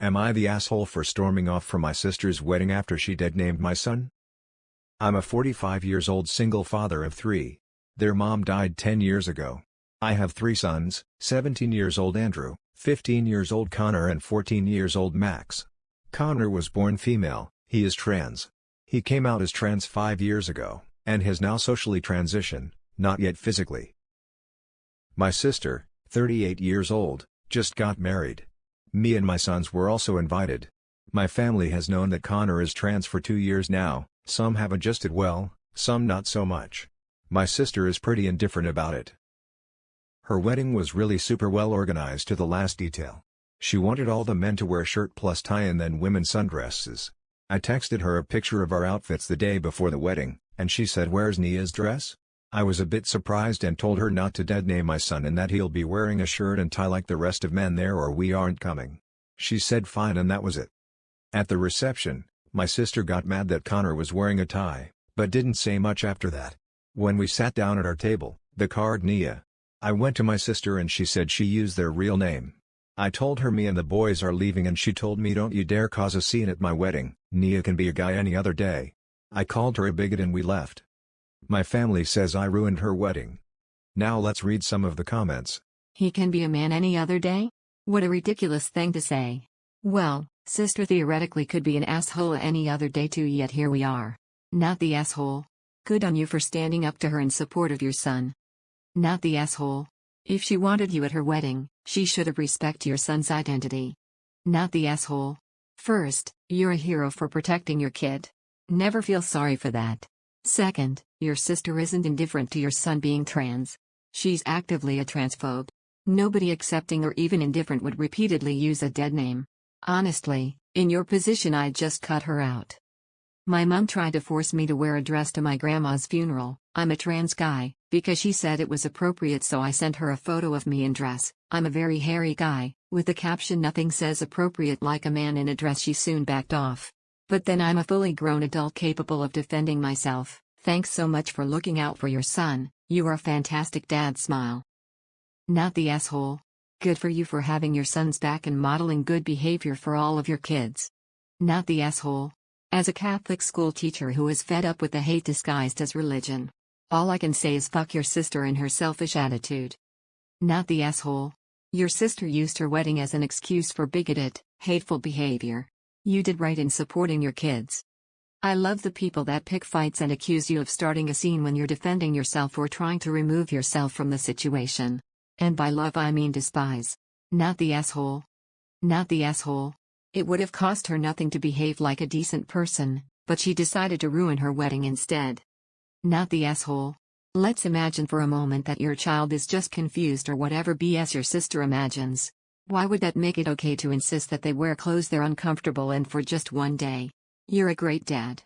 Am I the asshole for storming off from my sister's wedding after she dead-named my son? I'm a 45 years old single father of 3. Their mom died 10 years ago. I have 3 sons, 17 years old Andrew, 15 years old Connor and 14 years old Max. Connor was born female, he is trans. He came out as trans 5 years ago, and has now socially transitioned, not yet physically. My sister, 38 years old, just got married. Me and my sons were also invited. My family has known that Connor is trans for 2 years now, some have adjusted well, some not so much. My sister is pretty indifferent about it. Her wedding was really super well organized to the last detail. She wanted all the men to wear shirt plus tie and then women sundresses. I texted her a picture of our outfits the day before the wedding, and she said, "Where's Nia's dress?" I was a bit surprised and told her not to dead-name my son and that he'll be wearing a shirt and tie like the rest of men there or we aren't coming. She said fine and that was it. At the reception, my sister got mad that Connor was wearing a tie, but didn't say much after that. When we sat down at our table, the card Nia. I went to my sister and she said she used their real name. I told her me and the boys are leaving and she told me, "Don't you dare cause a scene at my wedding, Nia can be a guy any other day." I called her a bigot and we left. My family says I ruined her wedding. Now let's read some of the comments. He can be a man any other day? What a ridiculous thing to say. Well, sister theoretically could be an asshole any other day too, yet here we are. Not the asshole. Good on you for standing up to her in support of your son. Not the asshole. If she wanted you at her wedding, she should have respected your son's identity. Not the asshole. First, you're a hero for protecting your kid. Never feel sorry for that. Second, your sister isn't indifferent to your son being trans. She's actively a transphobe. Nobody accepting or even indifferent would repeatedly use a dead name. Honestly, in your position I'd just cut her out. My mom tried to force me to wear a dress to my grandma's funeral. I'm a trans guy, because she said it was appropriate, so I sent her a photo of me in dress. I'm a very hairy guy, with the caption "Nothing says appropriate like a man in a dress." She soon backed off. But then I'm a fully grown adult capable of defending myself. Thanks so much for looking out for your son, you are a fantastic dad. Smile. Not the asshole. Good for you for having your son's back and modeling good behavior for all of your kids. Not the asshole. As a Catholic school teacher who is fed up with the hate disguised as religion, all I can say is fuck your sister and her selfish attitude. Not the asshole. Your sister used her wedding as an excuse for bigoted, hateful behavior. You did right in supporting your kids. I love the people that pick fights and accuse you of starting a scene when you're defending yourself or trying to remove yourself from the situation. And by love I mean despise. Not the asshole. Not the asshole. It would have cost her nothing to behave like a decent person, but she decided to ruin her wedding instead. Not the asshole. Let's imagine for a moment that your child is just confused or whatever BS your sister imagines. Why would that make it okay to insist that they wear clothes they're uncomfortable in for just one day? You're a great dad.